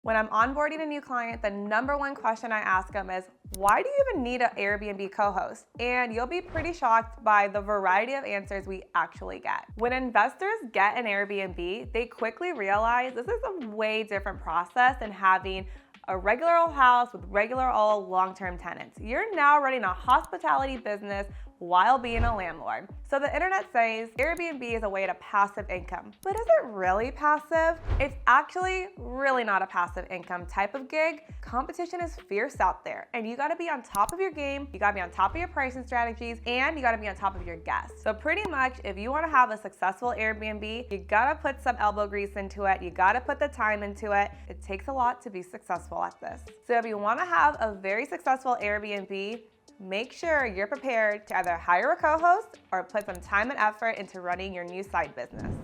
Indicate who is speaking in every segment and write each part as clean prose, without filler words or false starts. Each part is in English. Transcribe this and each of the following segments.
Speaker 1: When I'm onboarding a new client, the number one question I ask them is, why do you even need an Airbnb co-host? And you'll be pretty shocked by the variety of answers we actually get. When investors get an Airbnb, they quickly realize this is a way different process than having a regular old house with regular old long-term tenants. You're now running a hospitality business while being a landlord. So the internet says Airbnb is a way to passive income, but is it really passive? It's actually really not a passive income type of gig. Competition is fierce out there, and you gotta be on top of your game, you gotta be on top of your pricing strategies, and you gotta be on top of your guests. So pretty much, if you wanna have a successful Airbnb, you gotta put some elbow grease into it, you gotta put the time into it. It takes a lot to be successful at this. So if you wanna have a very successful Airbnb, make sure you're prepared to either hire a co-host or put some time and effort into running your new side business.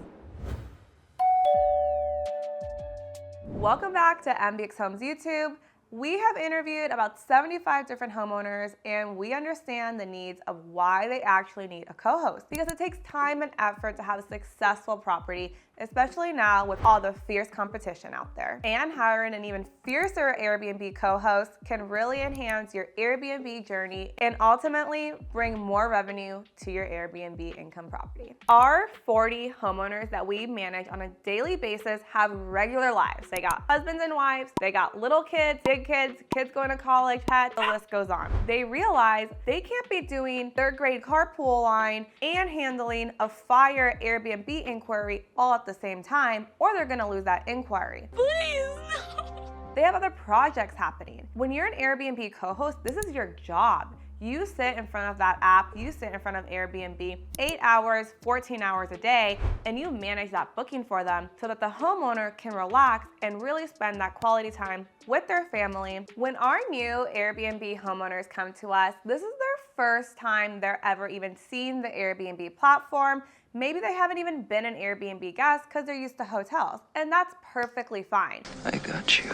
Speaker 1: Welcome back to MBX Homes YouTube. We have interviewed about 75 different homeowners, and we understand the needs of why they actually need a co-host, because it takes time and effort to have a successful property, especially now with all the fierce competition out there. And hiring an even fiercer Airbnb co-host can really enhance your Airbnb journey and ultimately bring more revenue to your Airbnb income property. Our 40 homeowners that we manage on a daily basis have regular lives. They got husbands and wives, they got little kids, big kids, kids going to college, pets, the list goes on. They realize they can't be doing third grade carpool line and handling a fire Airbnb inquiry all at the same time, or they're gonna lose that inquiry. Please, no. They have other projects happening. When you're an Airbnb co-host, this is your job. You sit in front of that app, you sit in front of Airbnb 8 hours, 14 hours a day, and you manage that booking for them so that the homeowner can relax and really spend that quality time with their family. When our new Airbnb homeowners come to us, this is their first time they're ever even seen the Airbnb platform. Maybe they haven't even been an Airbnb guest because they're used to hotels, and that's perfectly fine.
Speaker 2: I got you.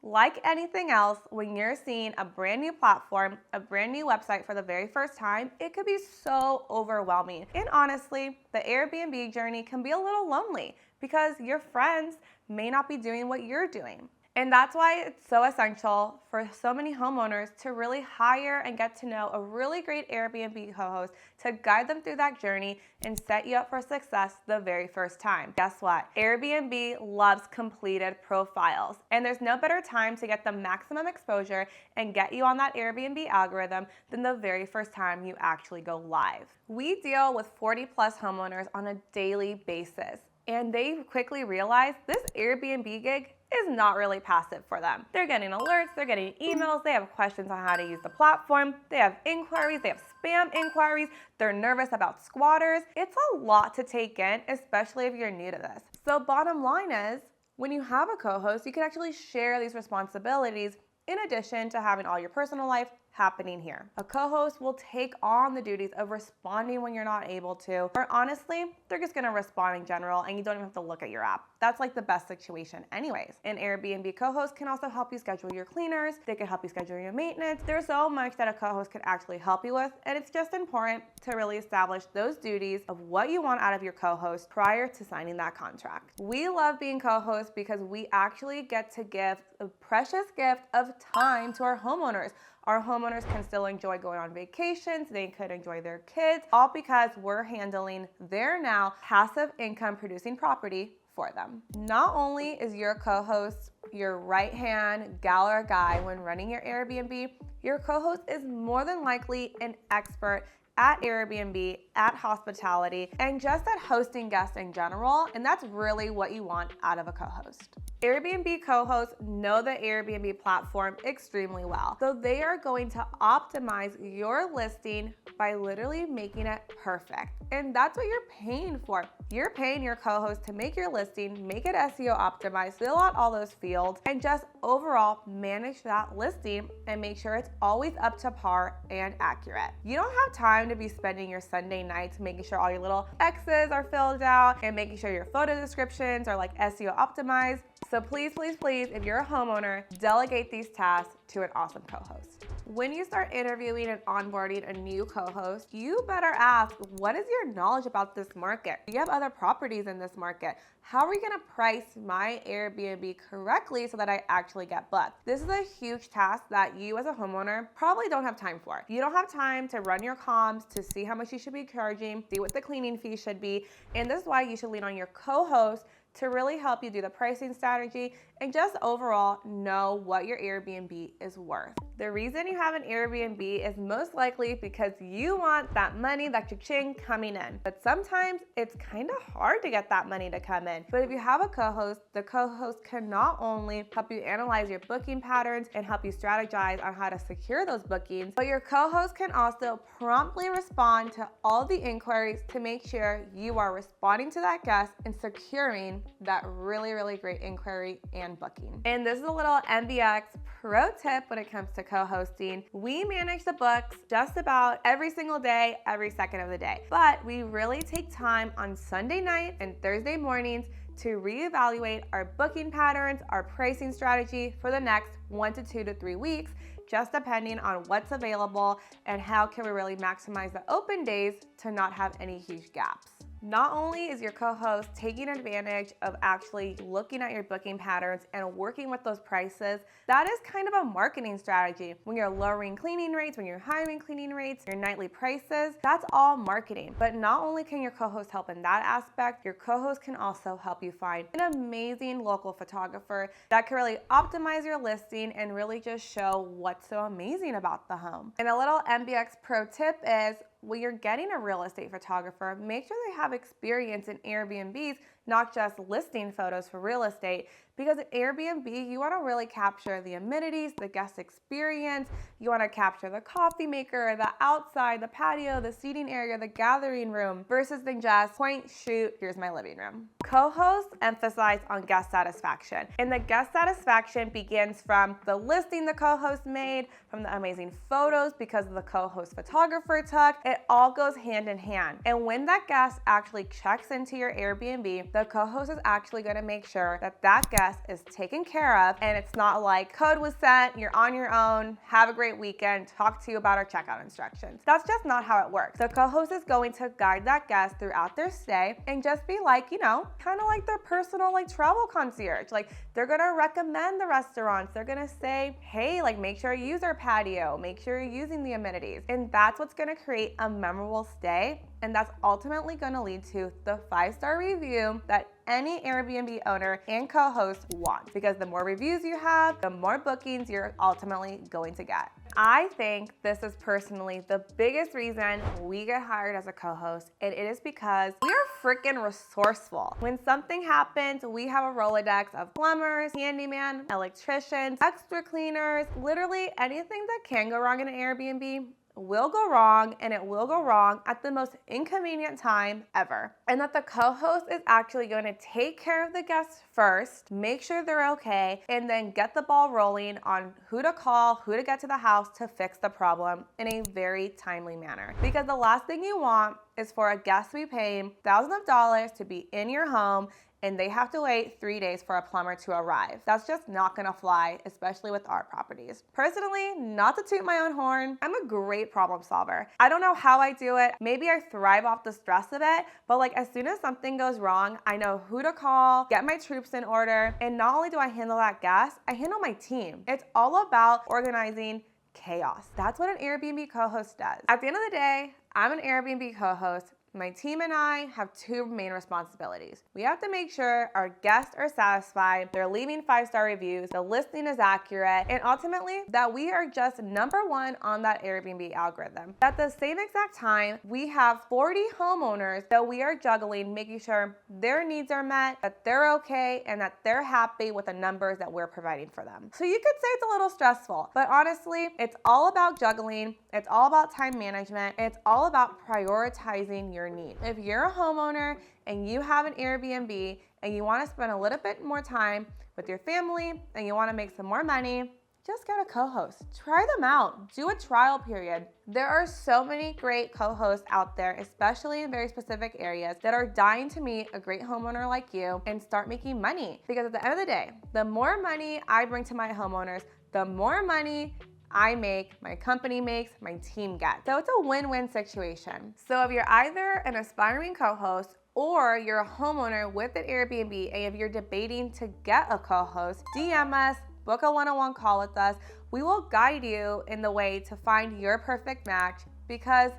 Speaker 1: Like anything else, when you're seeing a brand new platform, a brand new website for the very first time, it could be so overwhelming. And honestly, the Airbnb journey can be a little lonely because your friends may not be doing what you're doing. And that's why it's so essential for so many homeowners to really hire and get to know a really great Airbnb co-host to guide them through that journey and set you up for success the very first time. Guess what? Airbnb loves completed profiles, and there's no better time to get the maximum exposure and get you on that Airbnb algorithm than the very first time you actually go live. We deal with 40 plus homeowners on a daily basis, and they quickly realize this Airbnb gig is not really passive for them. They're getting alerts, they're getting emails, they have questions on how to use the platform, they have inquiries, they have spam inquiries, they're nervous about squatters. It's a lot to take in, especially if you're new to this. So bottom line is, when you have a co-host, you can actually share these responsibilities in addition to having all your personal life happening here. A co-host will take on the duties of responding when you're not able to, or honestly, they're just gonna respond in general and you don't even have to look at your app. That's like the best situation anyways. An Airbnb co-host can also help you schedule your cleaners, they can help you schedule your maintenance. There's so much that a co-host can actually help you with, and it's just important to really establish those duties of what you want out of your co-host prior to signing that contract. We love being co-hosts because we actually get to give a precious gift of time to our homeowners. Our homeowners can still enjoy going on vacations, they could enjoy their kids, all because we're handling their now passive income producing property for them. Not only is your co-host your right-hand gal or guy when running your Airbnb, your co-host is more than likely an expert at Airbnb, at hospitality, and just at hosting guests in general, and that's really what you want out of a co-host. Airbnb co-hosts know the Airbnb platform extremely well, so they are going to optimize your listing by literally making it perfect. And that's what you're paying for. You're paying your co-host to make your listing, make it SEO optimized, fill out all those fields, and just overall manage that listing and make sure it's always up to par and accurate. You don't have time to be spending your Sunday nights making sure all your little X's are filled out and making sure your photo descriptions are like SEO optimized. So please, please, please, if you're a homeowner, delegate these tasks to an awesome co-host. When you start interviewing and onboarding a new co-host, you better ask, what is your knowledge about this market? Do you have other properties in this market? How are we gonna price my Airbnb correctly so that I actually get booked? This is a huge task that you as a homeowner probably don't have time for. You don't have time to run your comms, to see how much you should be charging, see what the cleaning fee should be, and this is why you should lean on your co-host to really help you do the pricing strategy and just overall know what your Airbnb is worth. The reason you have an Airbnb is most likely because you want that money, that cha-ching coming in. But sometimes it's kind of hard to get that money to come in. But if you have a co-host, the co-host can not only help you analyze your booking patterns and help you strategize on how to secure those bookings, but your co-host can also promptly respond to all the inquiries to make sure you are responding to that guest and securing that really, really great inquiry and booking. And this is a little MBX pro tip when it comes to co-hosting. We manage the books just about every single day, every second of the day. But we really take time on Sunday night and Thursday mornings to reevaluate our booking patterns, our pricing strategy for the next 1 to 2 to 3 weeks, just depending on what's available and how can we really maximize the open days to not have any huge gaps. Not only is your co-host taking advantage of actually looking at your booking patterns and working with those prices, that is kind of a marketing strategy. When you're lowering cleaning rates, when you're hiring cleaning rates, your nightly prices, that's all marketing. But not only can your co-host help in that aspect, your co-host can also help you find an amazing local photographer that can really optimize your listing and really just show what's so amazing about the home. And a little MBX pro tip is, when you're getting a real estate photographer, make sure they have experience in Airbnbs, not just listing photos for real estate, because at Airbnb, you want to really capture the amenities, the guest experience. You want to capture the coffee maker, the outside, the patio, the seating area, the gathering room, versus than just point, shoot, here's my living room. Co-hosts emphasize on guest satisfaction, and the guest satisfaction begins from the listing the co-host made, from the amazing photos because the co-host photographer took. It all goes hand in hand. And when that guest actually checks into your Airbnb, the co-host is actually going to make sure that that guest is taken care of, and it's not like code was sent, you're on your own, have a great weekend, talk to you about our checkout instructions. That's just not how it works. The co-host is going to guide that guest throughout their stay and just be like, kind of like their personal travel concierge. Like, they're gonna recommend the restaurants. They're gonna say, hey, make sure you use our patio, make sure you're using the amenities. And that's what's gonna create a memorable stay. And that's ultimately gonna lead to the 5-star review that any Airbnb owner and co-host want, because the more reviews you have, the more bookings you're ultimately going to get. I think this is personally the biggest reason we get hired as a co-host, and it is because we are freaking resourceful. When something happens, we have a Rolodex of plumbers, handyman, electricians, extra cleaners, literally anything that can go wrong in an Airbnb will go wrong, and it will go wrong at the most inconvenient time ever. And that the co-host is actually going to take care of the guests first, make sure they're okay, and then get the ball rolling on who to call, who to get to the house to fix the problem in a very timely manner. Because the last thing you want is for a guest to be paying thousands of dollars to be in your home and they have to wait 3 days for a plumber to arrive. That's just not gonna fly, especially with our properties. Personally, not to toot my own horn, I'm a great problem solver. I don't know how I do it. Maybe I thrive off the stress of it, but as soon as something goes wrong, I know who to call, get my troops in order, and not only do I handle that guest, I handle my team. It's all about organizing chaos. That's what an Airbnb co-host does. At the end of the day, I'm an Airbnb co-host. My team and I have 2 main responsibilities. We have to make sure our guests are satisfied, they're leaving 5-star reviews, the listing is accurate, and ultimately that we are just #1 on that Airbnb algorithm. At the same exact time, we have 40 homeowners that we are juggling, making sure their needs are met, that they're okay, and that they're happy with the numbers that we're providing for them. So you could say it's a little stressful, but honestly, it's all about juggling, it's all about time management, and it's all about prioritizing your need. If you're a homeowner and you have an Airbnb and you want to spend a little bit more time with your family and you want to make some more money, just get a co-host. Try them out. Do a trial period. There are so many great co-hosts out there, especially in very specific areas, that are dying to meet a great homeowner like you and start making money. Because at the end of the day, the more money I bring to my homeowners, the more money I make, my company makes, my team gets. So it's a win-win situation. So if you're either an aspiring co-host or you're a homeowner with an Airbnb and if you're debating to get a co-host, DM us, book a one-on-one call with us. We will guide you in the way to find your perfect match, because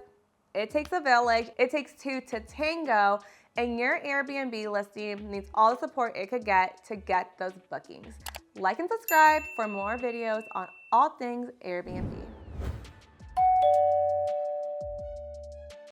Speaker 1: it takes a village, it takes two to tango, and your Airbnb listing needs all the support it could get to get those bookings. Like and subscribe for more videos on all things Airbnb.